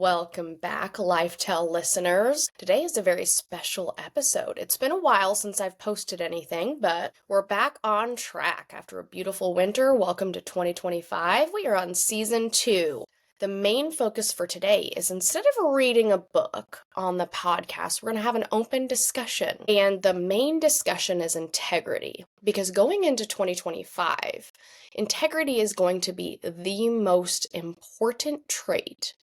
Welcome back, LifeTell listeners. Today is a very special episode. It's been a while since I've posted anything, but we're back on track after a beautiful winter. Welcome to 2025. We are on season 2. The main focus for today is instead of reading a book on the podcast, we're going to have an open discussion. And the main discussion is integrity, because going into 2025, integrity is going to be the most important trait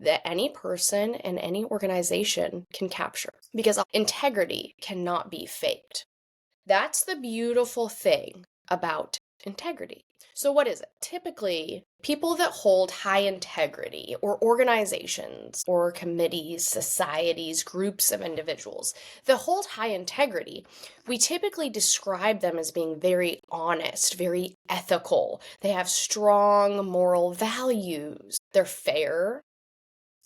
that any person and any organization can capture, because integrity cannot be faked. That's the beautiful thing about integrity. So what is it? Typically, people that hold high integrity, or organizations or committees, societies, groups of individuals that hold high integrity, we typically describe them as being very honest, very ethical. They have strong moral values. They're fair.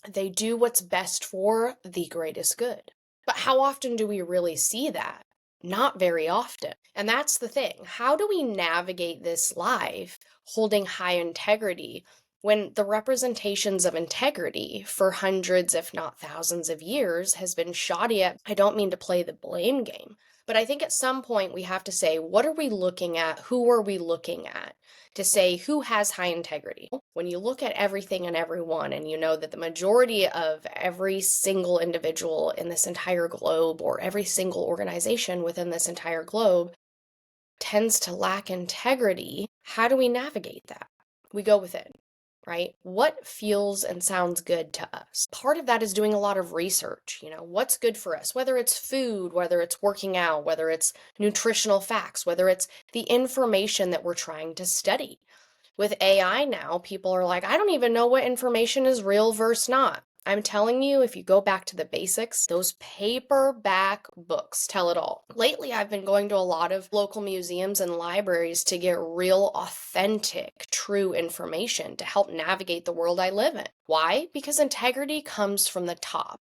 They do what's best for the greatest good. But how often do we really see that? Not very often. And that's the thing. How do we navigate this life holding high integrity when the representations of integrity for hundreds, if not thousands of years has been shoddy at? I don't mean to play the blame game, but I think at some point we have to say, what are we looking at? Who are we looking at? To say who has high integrity. When you look at everything and everyone, and you know that the majority of every single individual in this entire globe, or every single organization within this entire globe, tends to lack integrity, how do we navigate that? We go within, right? What feels and sounds good to us? Part of that is doing a lot of research. What's good for us, whether it's food, whether it's working out, whether it's nutritional facts, whether it's the information that we're trying to study. With AI now, people are like, I don't even know what information is real versus not. I'm telling you, if you go back to the basics, those paperback books tell it all. Lately, I've been going to a lot of local museums and libraries to get real, authentic, true information to help navigate the world I live in. Why? Because integrity comes from the top.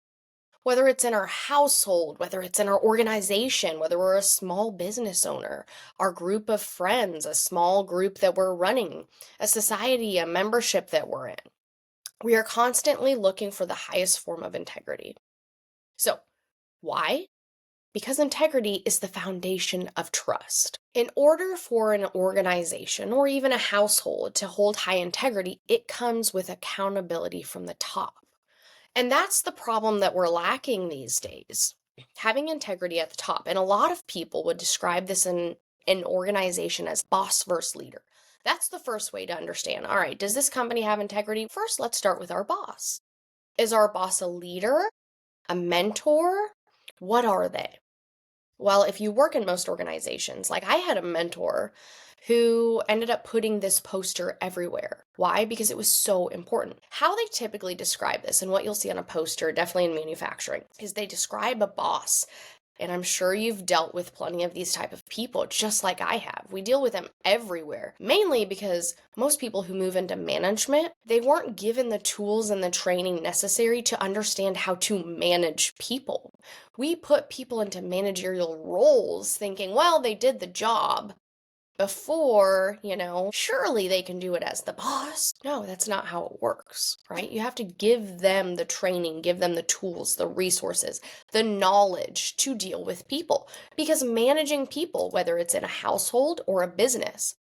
Whether it's in our household, whether it's in our organization, whether we're a small business owner, our group of friends, a small group that we're running, a society, a membership that we're in. We are constantly looking for the highest form of integrity. So, why? Because integrity is the foundation of trust. In order for an organization or even a household to hold high integrity, it comes with accountability from the top. And that's the problem that we're lacking these days. Having integrity at the top. And a lot of people would describe this in an organization as boss versus leader. That's the first way to understand. All right, does this company have integrity? First, let's start with our boss. Is our boss a leader? A mentor? What are they? Well, if you work in most organizations, like I had a mentor who ended up putting this poster everywhere. Why? Because it was so important. How they typically describe this, and what you'll see on a poster, definitely in manufacturing, is they describe a boss. And I'm sure you've dealt with plenty of these type of people, just like I have. We deal with them everywhere, mainly because most people who move into management, they weren't given the tools and the training necessary to understand how to manage people. We put people into managerial roles thinking, well, they did the job before, surely they can do it as the boss. No, that's not how it works, right? You have to give them the training, give them the tools, the resources, the knowledge to deal with people. Because managing people, whether it's in a household or a business,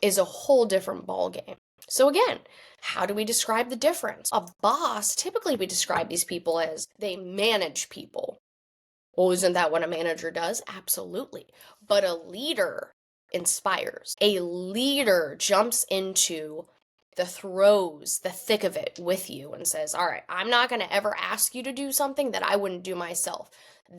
is a whole different ballgame. So again, how do we describe the difference? A boss, typically we describe these people as they manage people. Well, isn't that what a manager does? Absolutely. But a leader inspires. A leader jumps into the throes, the thick of it with you and says, all right, I'm not going to ever ask you to do something that I wouldn't do myself.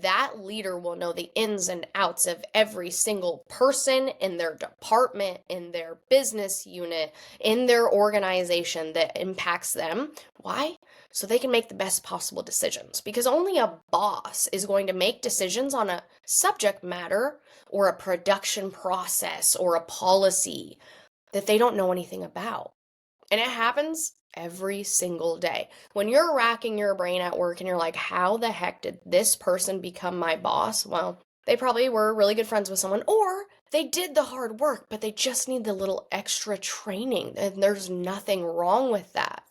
That leader will know the ins and outs of every single person in their department, in their business unit, in their organization that impacts them. Why? So they can make the best possible decisions. Because only a boss is going to make decisions on a subject matter or a production process or a policy that they don't know anything about. And it happens every single day. When you're racking your brain at work and you're like, how the heck did this person become my boss? Well, they probably were really good friends with someone, or they did the hard work, but they just need the little extra training. And there's nothing wrong with that.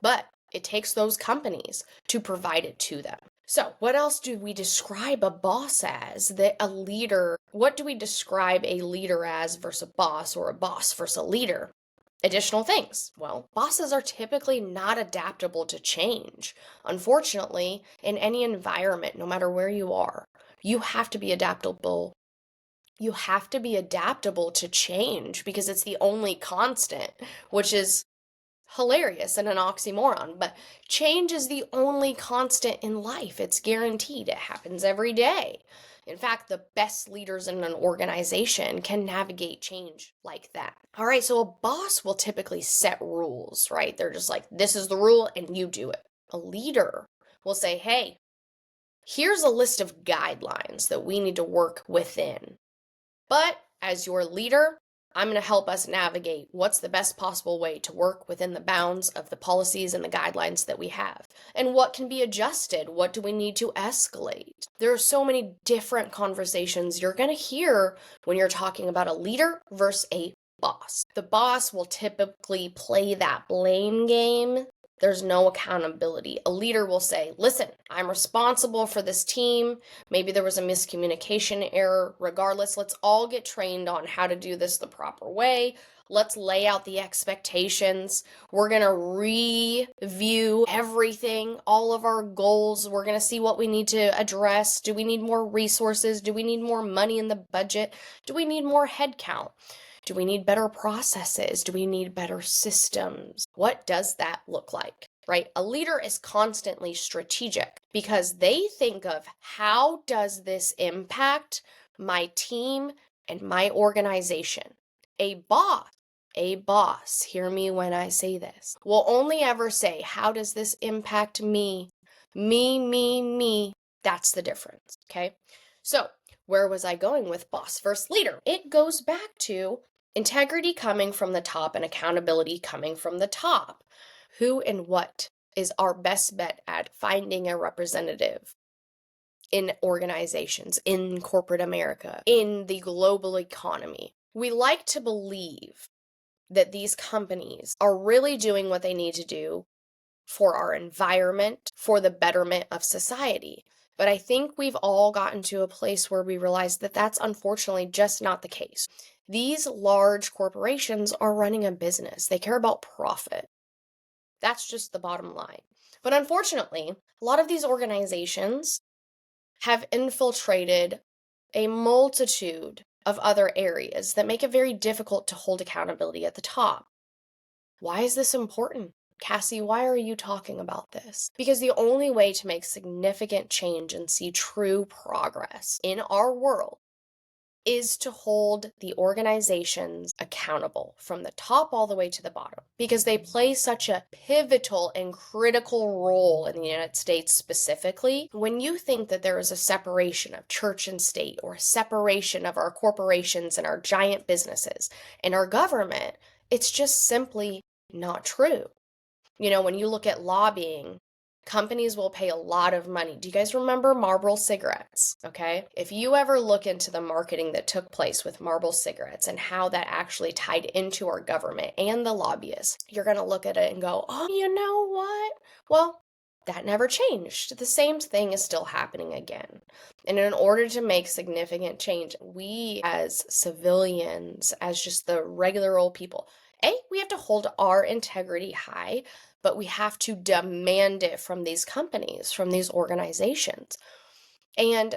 But It takes those companies to provide it to them. So, what else do we describe a boss as? That a leader, what do we describe a leader as versus a boss, or a boss versus a leader? Additional things. Well, bosses are typically not adaptable to change. Unfortunately, in any environment, no matter where you are, you have to be adaptable. You have to be adaptable to change because it's the only constant, which is hilarious and an oxymoron. But change is the only constant in life. It's guaranteed. It happens every day. In fact, the best leaders in an organization can navigate change like that. All right, so a boss will typically set rules, right? They're just like, this is the rule and you do it. A leader will say, hey, here's a list of guidelines that we need to work within. But as your leader, I'm going to help us navigate what's the best possible way to work within the bounds of the policies and the guidelines that we have. And what can be adjusted? What do we need to escalate? There are so many different conversations you're going to hear when you're talking about a leader versus a boss. The boss will typically play that blame game. There's no accountability. A leader will say, listen, I'm responsible for this team. Maybe there was a miscommunication error. Regardless, let's all get trained on how to do this the proper way. Let's lay out the expectations. We're going to review everything, all of our goals. We're going to see what we need to address. Do we need more resources? Do we need more money in the budget? Do we need more headcount? Do we need better processes? Do we need better systems? What does that look like, right? A leader is constantly strategic because they think of how does this impact my team and my organization. A boss, hear me when I say this, will only ever say, how does this impact me? Me. That's the difference, okay? So, where was I going with boss versus leader? It goes back to integrity coming from the top and accountability coming from the top. Who and what is our best bet at finding a representative in organizations, in corporate America, in the global economy? We like to believe that these companies are really doing what they need to do for our environment, for the betterment of society. But I think we've all gotten to a place where we realize that that's unfortunately just not the case. These large corporations are running a business. They care about profit. That's just the bottom line. But unfortunately, a lot of these organizations have infiltrated a multitude of other areas that make it very difficult to hold accountability at the top. Why is this important? Cassie, why are you talking about this? Because the only way to make significant change and see true progress in our world is to hold the organizations accountable from the top all the way to the bottom, because they play such a pivotal and critical role in the United States specifically. When you think that there is a separation of church and state, or a separation of our corporations and our giant businesses and our government, it's just simply not true. You know, when you look at lobbying, companies will pay a lot of money. Do you guys remember Marlboro cigarettes? Okay. If you ever look into the marketing that took place with Marlboro cigarettes and how that actually tied into our government and the lobbyists, you're going to look at it and go, oh, you know what? Well, that never changed. The same thing is still happening again. And in order to make significant change, we as civilians, as just the regular old people, we have to hold our integrity high, but we have to demand it from these companies, from these organizations. And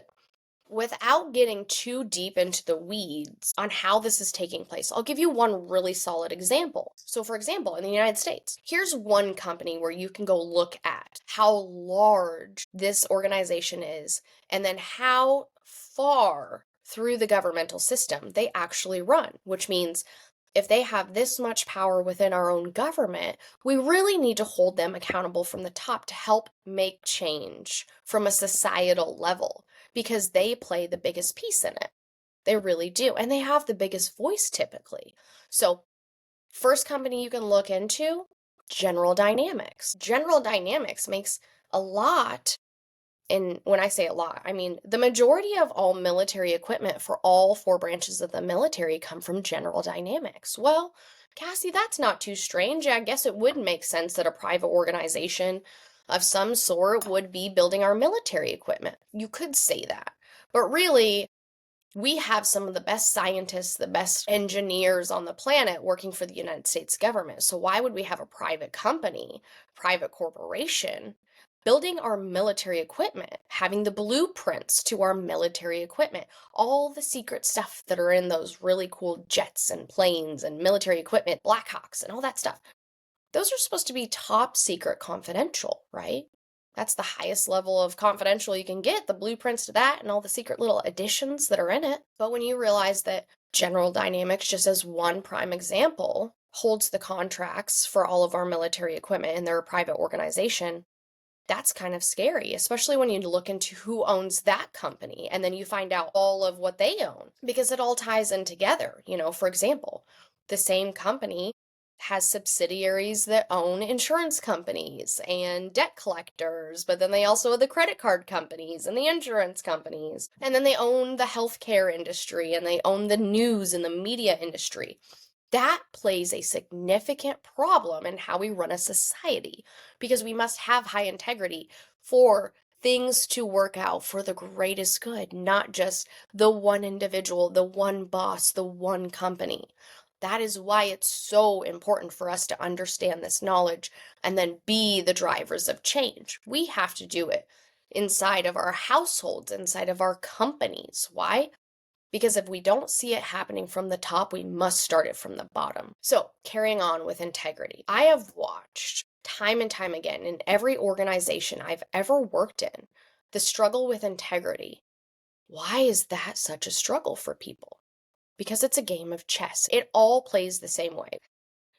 without getting too deep into the weeds on how this is taking place, I'll give you one really solid example. So, for example, in the United States, here's one company where you can go look at how large this organization is, and then how far through the governmental system they actually run, which means if they have this much power within our own government, we really need to hold them accountable from the top to help make change from a societal level, because they play the biggest piece in it. They really do. And they have the biggest voice typically. So, first company you can look into, General Dynamics. General Dynamics makes a lot. And when I say a lot, I mean the majority of all military equipment for all four branches of the military come from General Dynamics. Well, Cassie, that's not too strange. I guess it would make sense that a private organization of some sort would be building our military equipment. You could say that. But really, we have some of the best scientists, the best engineers on the planet working for the United States government. So why would we have a private company, private corporation, building our military equipment, having the blueprints to our military equipment, all the secret stuff that are in those really cool jets and planes and military equipment, Blackhawks and all that stuff? Those are supposed to be top secret confidential, right? That's the highest level of confidential you can get, the blueprints to that and all the secret little additions that are in it. But when you realize that General Dynamics, just as one prime example, holds the contracts for all of our military equipment and they're a private organization, that's kind of scary, especially when you look into who owns that company and then you find out all of what they own because it all ties in together. For example, the same company has subsidiaries that own insurance companies and debt collectors, but then they also have the credit card companies and the insurance companies. And then they own the healthcare industry and they own the news and the media industry. That plays a significant problem in how we run a society because we must have high integrity for things to work out for the greatest good, not just the one individual, the one boss, the one company. That is why it's so important for us to understand this knowledge and then be the drivers of change. We have to do it inside of our households, inside of our companies. Why? Because if we don't see it happening from the top, we must start it from the bottom. So, carrying on with integrity, I have watched time and time again in every organization I've ever worked in the struggle with integrity. Why is that such a struggle for people? Because it's a game of chess. It all plays the same way.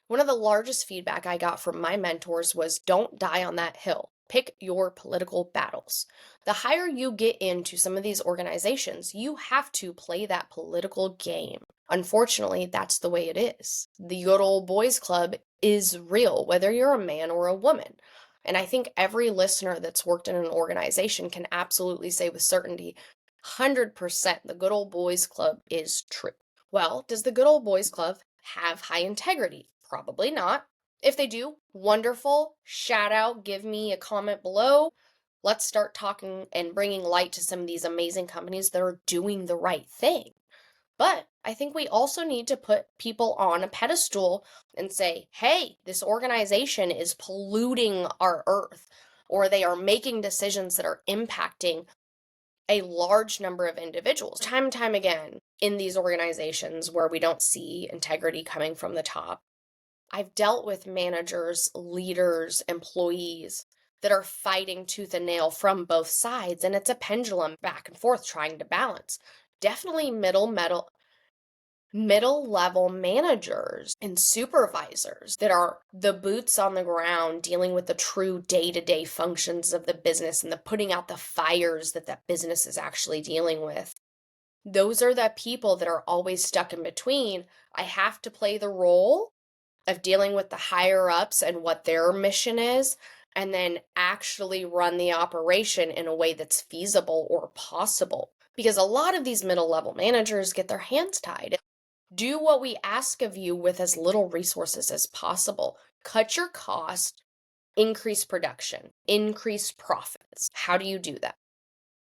One of the largest feedback I got from my mentors was don't die on that hill. Pick your political battles. The higher you get into some of these organizations, you have to play that political game. Unfortunately, that's the way it is. The good old boys club is real, whether you're a man or a woman. And I think every listener that's worked in an organization can absolutely say with certainty, 100% the good old boys club is true. Well, does the good old boys club have high integrity? Probably not. If they do, wonderful. Shout out, give me a comment below. Let's start talking and bringing light to some of these amazing companies that are doing the right thing. But I think we also need to put people on a pedestal and say, hey, this organization is polluting our earth, or they are making decisions that are impacting a large number of individuals. Time and time again, in these organizations where we don't see integrity coming from the top, I've dealt with managers, leaders, employees that are fighting tooth and nail from both sides, and it's a pendulum back and forth trying to balance. Definitely middle level managers and supervisors that are the boots on the ground dealing with the true day-to-day functions of the business and the putting out the fires that business is actually dealing with. Those are the people that are always stuck in between. I have to play the role of dealing with the higher ups and what their mission is, and then actually run the operation in a way that's feasible or possible. Because a lot of these middle level managers get their hands tied. Do what we ask of you with as little resources as possible. Cut your cost, increase production, increase profits. How do you do that?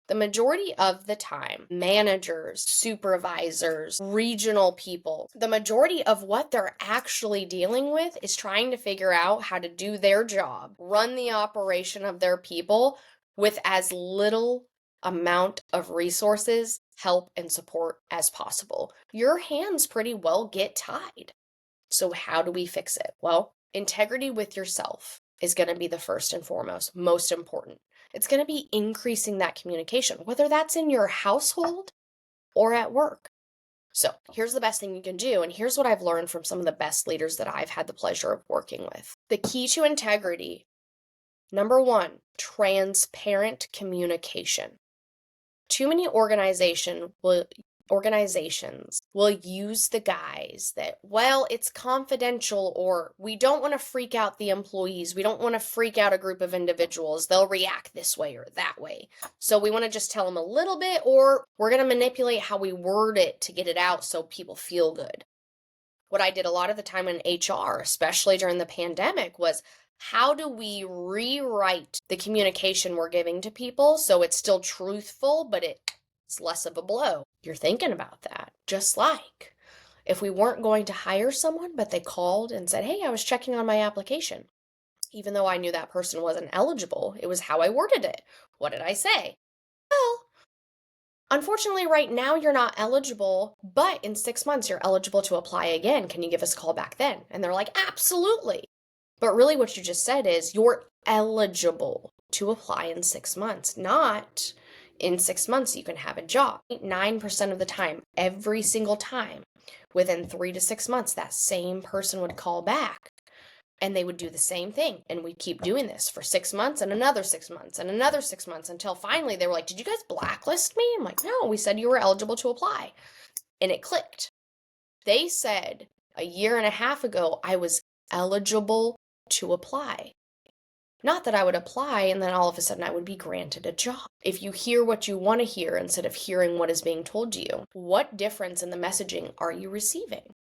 The majority of the time, managers, supervisors, regional people, the majority of what they're actually dealing with is trying to figure out how to do their job, run the operation of their people with as little amount of resources, help, and support as possible. Your hands pretty well get tied. So how do we fix it? Well, integrity with yourself is going to be the first and foremost, most important. It's going to be increasing that communication, whether that's in your household or at work. So here's the best thing you can do, and here's what I've learned from some of the best leaders that I've had the pleasure of working with. The key to integrity, number one, transparent communication. Too many organizations will use the guise that, well, it's confidential, or we don't want to freak out the employees. We don't want to freak out a group of individuals. They'll react this way or that way. So we want to just tell them a little bit, or we're going to manipulate how we word it to get it out so people feel good. What I did a lot of the time in HR, especially during the pandemic, was how do we rewrite the communication we're giving to people so it's still truthful, but it's less of a blow? You're thinking about that. Just like if we weren't going to hire someone, but they called and said, hey, I was checking on my application. Even though I knew that person wasn't eligible, it was how I worded it. What did I say? Well, unfortunately, right now you're not eligible, but in 6 months you're eligible to apply again. Can you give us a call back then? And they're like, absolutely. But really, what you just said is you're eligible to apply in 6 months, not in 6 months you can have a job. 9% of the time, every single time, within 3 to 6 months, that same person would call back. And they would do the same thing. And we'd keep doing this for 6 months and another 6 months and another 6 months until finally they were like, did you guys blacklist me? I'm like, no, we said you were eligible to apply. And it clicked. They said a year and a half ago, I was eligible to apply. Not that I would apply and then all of a sudden I would be granted a job. If you hear what you want to hear instead of hearing what is being told to you, what difference in the messaging are you receiving?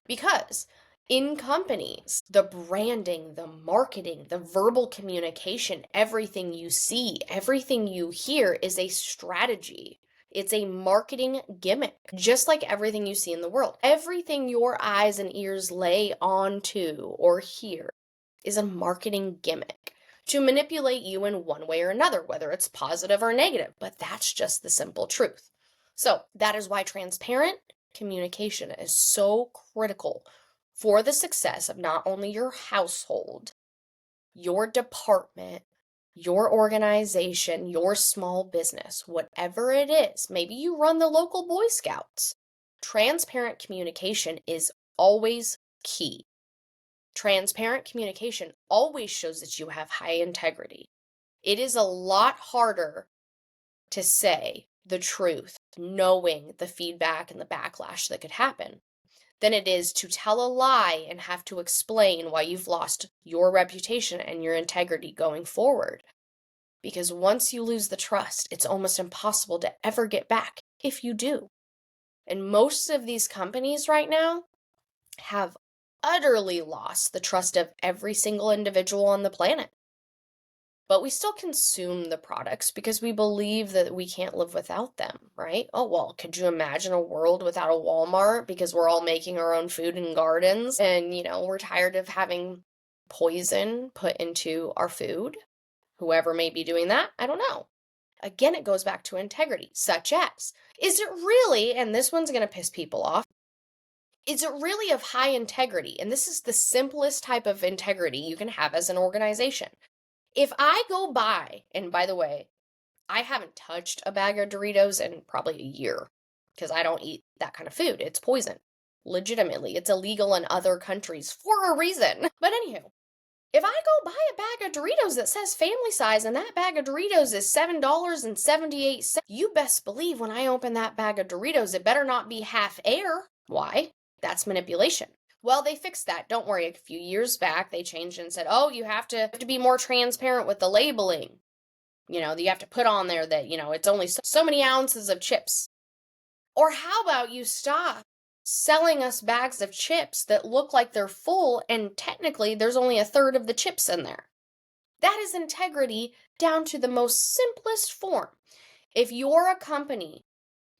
Because in companies, the branding, the marketing, the verbal communication, everything you see, everything you hear is a strategy. It's a marketing gimmick, just like everything you see in the world. Everything your eyes and ears lay onto or hear is a marketing gimmick to manipulate you in one way or another, whether it's positive or negative. But that's just the simple truth. So that is why transparent communication is so critical for the success of not only your household, your department, your organization, your small business, whatever it is. Maybe you run the local Boy Scouts. Transparent communication is always key. Transparent communication always shows that you have high integrity. It is a lot harder to say the truth, knowing the feedback and the backlash that could happen, than it is to tell a lie and have to explain why you've lost your reputation and your integrity going forward. Because once you lose the trust, it's almost impossible to ever get back if you do. And most of these companies right now have utterly lost the trust of every single individual on the planet. But we still consume the products because we believe that we can't live without them, right? Oh, well, could you imagine a world without a Walmart because we're all making our own food in gardens and, we're tired of having poison put into our food? Whoever may be doing that, I don't know. Again, it goes back to integrity, such as, is it really, and this one's going to piss people off, is it really of high integrity? And this is the simplest type of integrity you can have as an organization. If I go buy, and by the way, I haven't touched a bag of Doritos in probably a year because I don't eat that kind of food. It's poison. Legitimately, it's illegal in other countries for a reason. But anywho, if I go buy a bag of Doritos that says family size and that bag of Doritos is $7.78, you best believe when I open that bag of Doritos, it better not be half air. Why? That's manipulation. Well, they fixed that. Don't worry. A few years back, they changed and said, oh, you have to be more transparent with the labeling. You have to put on there that, it's only so many ounces of chips. Or how about you stop selling us bags of chips that look like they're full and technically there's only a third of the chips in there? That is integrity down to the most simplest form. If you're a company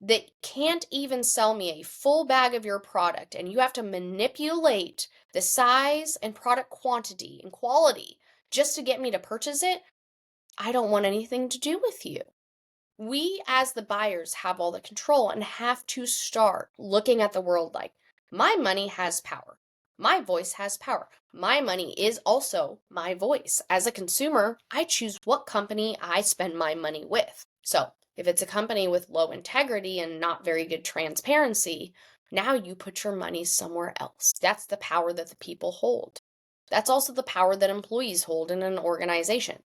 that can't even sell me a full bag of your product and you have to manipulate the size and product quantity and quality just to get me to purchase it, I don't want anything to do with you. We as the buyers have all the control and have to start looking at the world like, my money has power. My voice has power. My money is also my voice. As a consumer, I choose what company I spend my money with. So if it's a company with low integrity and not very good transparency, now you put your money somewhere else. That's the power that the people hold. That's also the power that employees hold in an organization.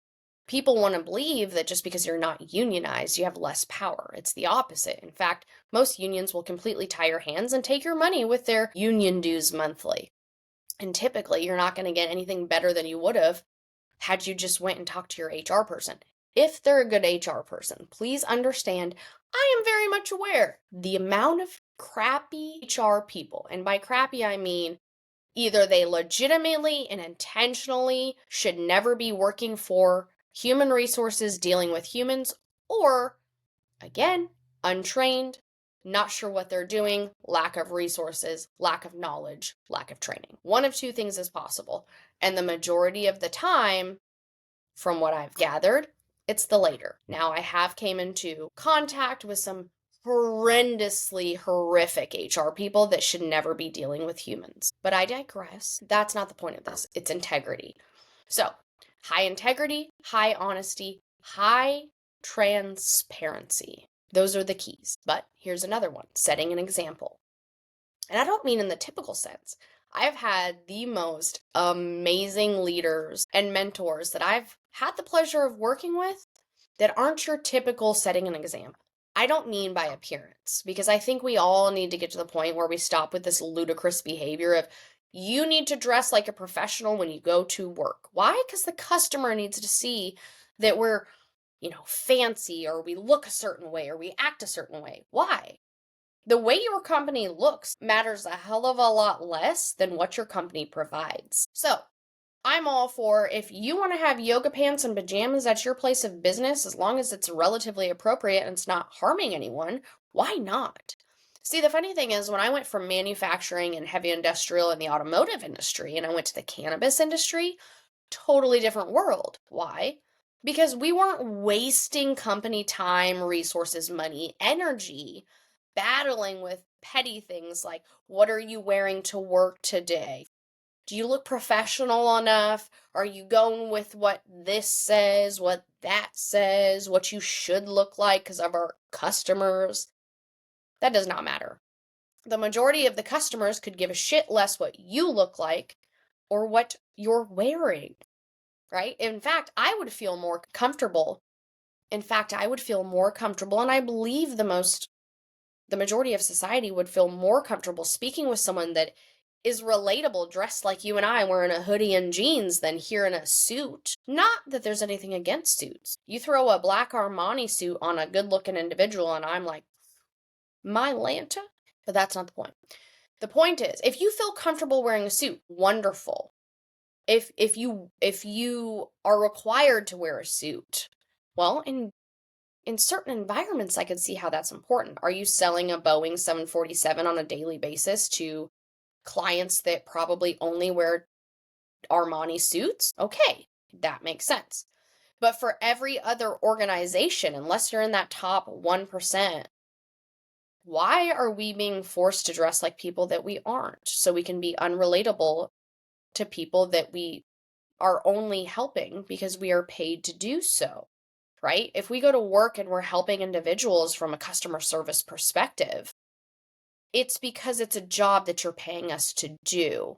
People want to believe that just because you're not unionized, you have less power. It's the opposite. In fact, most unions will completely tie your hands and take your money with their union dues monthly. And typically, you're not going to get anything better than you would have had you just went and talked to your HR person. if they're a good HR person. Please understand, I am very much aware the amount of crappy HR people, and by crappy I mean either they legitimately and intentionally should never be working for human resources dealing with humans, or again, untrained, not sure what they're doing, lack of resources, lack of knowledge, lack of training. One of two things is possible. And the majority of the time, from what I've gathered, it's the later. Now, I have came into contact with some horrendously horrific HR people that should never be dealing with humans. But I digress. That's not the point of this. It's integrity. So, high integrity, high honesty, high transparency. Those are the keys. But here's another one, setting an example. And I don't mean in the typical sense. I've had the most amazing leaders and mentors that I've had the pleasure of working with that aren't your typical setting an example. I don't mean by appearance, because I think we all need to get to the point where we stop with this ludicrous behavior of you need to dress like a professional when you go to work. Why? Because the customer needs to see that we're, fancy, or we look a certain way, or we act a certain way. Why? The way your company looks matters a hell of a lot less than what your company provides. So, I'm all for, if you want to have yoga pants and pajamas at your place of business, as long as it's relatively appropriate and it's not harming anyone, why not? See, the funny thing is, when I went from manufacturing and heavy industrial and the automotive industry, and I went to the cannabis industry, totally different world. Why? Because we weren't wasting company time, resources, money, energy battling with petty things like, what are you wearing to work today? Do you look professional enough? Are you going with what this says, what that says, what you should look like because of our customers? That does not matter. The majority of the customers could give a shit less what you look like or what you're wearing, right? In fact, I would feel more comfortable. And I believe the majority of society would feel more comfortable speaking with someone that is relatable, dressed like you and I, wearing a hoodie and jeans, than here in a suit. Not that there's anything against suits. You throw a black Armani suit on a good-looking individual, and I'm like, my Lanta? But that's not the point. The point is, if you feel comfortable wearing a suit, wonderful. If you are required to wear a suit, well, in certain environments, I could see how that's important. Are you selling a Boeing 747 on a daily basis to clients that probably only wear Armani suits? Okay, that makes sense. But for every other organization, unless you're in that top 1%, why are we being forced to dress like people that we aren't? So we can be unrelatable to people that we are only helping because we are paid to do so, right? If we go to work and we're helping individuals from a customer service perspective, it's because it's a job that you're paying us to do.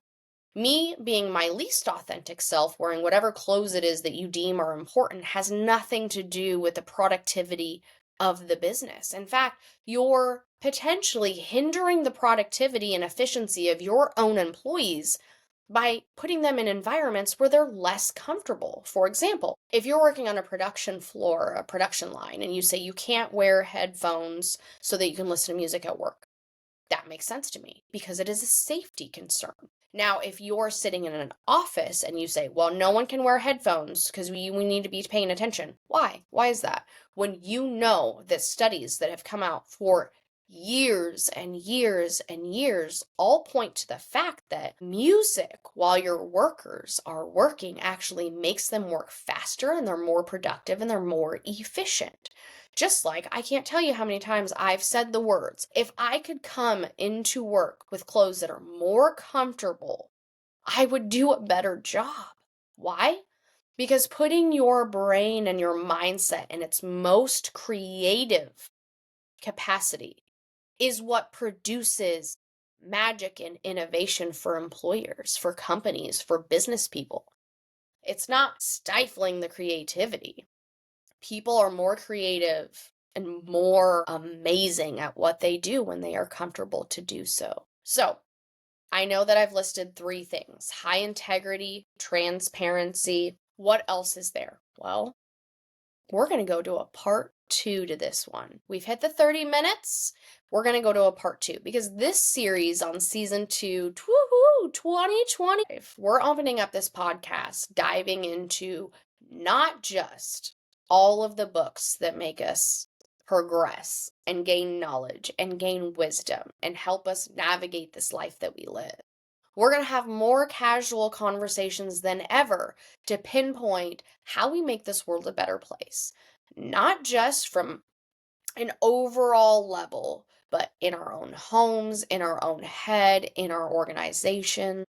Me being my least authentic self, wearing whatever clothes it is that you deem are important, has nothing to do with the productivity of the business. In fact, you're potentially hindering the productivity and efficiency of your own employees by putting them in environments where they're less comfortable. For example, if you're working on a production floor, a production line, and you say you can't wear headphones so that you can listen to music at work, that makes sense to me because it is a safety concern. Now, if you're sitting in an office and you say, well, no one can wear headphones because we need to be paying attention. Why? Why is that? When you know that studies that have come out for years and years and years all point to the fact that music while your workers are working actually makes them work faster, and they're more productive, and they're more efficient. Just like I can't tell you how many times I've said the words, if I could come into work with clothes that are more comfortable, I would do a better job. Why? Because putting your brain and your mindset in its most creative capacity is what produces magic and innovation for employers, for companies, for business people. It's not stifling the creativity. People are more creative and more amazing at what they do when they are comfortable to do so. So, I know that I've listed 3 things: high integrity, transparency. What else is there? Well, we're going to go to a part 2 to this one. We've hit the 30 minutes. We're going to go to a part 2 because this series on season 2, woohoo, 2020, we're opening up this podcast, diving into not just all of the books that make us progress and gain knowledge and gain wisdom and help us navigate this life that we live. We're going to have more casual conversations than ever to pinpoint how we make this world a better place. Not just from an overall level, but in our own homes, in our own head, in our organization,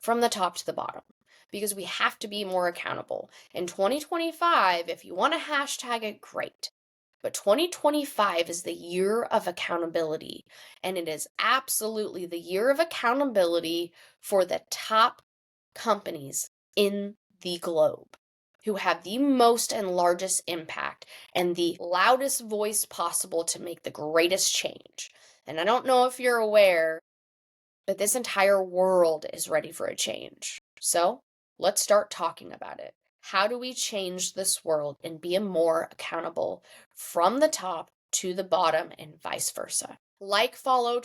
from the top to the bottom. Because we have to be more accountable. In 2025, if you want to hashtag it, great. But 2025 is the year of accountability, and it is absolutely the year of accountability for the top companies in the globe who have the most and largest impact and the loudest voice possible to make the greatest change. And I don't know if you're aware, but this entire world is ready for a change. So let's start talking about it. How do we change this world and be more accountable from the top to the bottom and vice versa? Like, follow,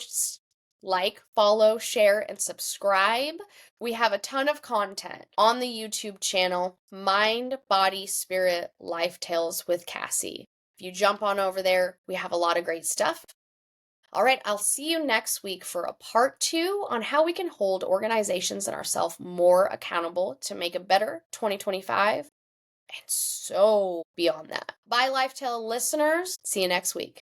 share, and subscribe. We have a ton of content on the YouTube channel, Mind, Body, Spirit, Life Tales with Cassie. If you jump on over there, we have a lot of great stuff. All right, I'll see you next week for a part 2 on how we can hold organizations and ourselves more accountable to make a better 2025 and so beyond that. Bye, Lifetale listeners. See you next week.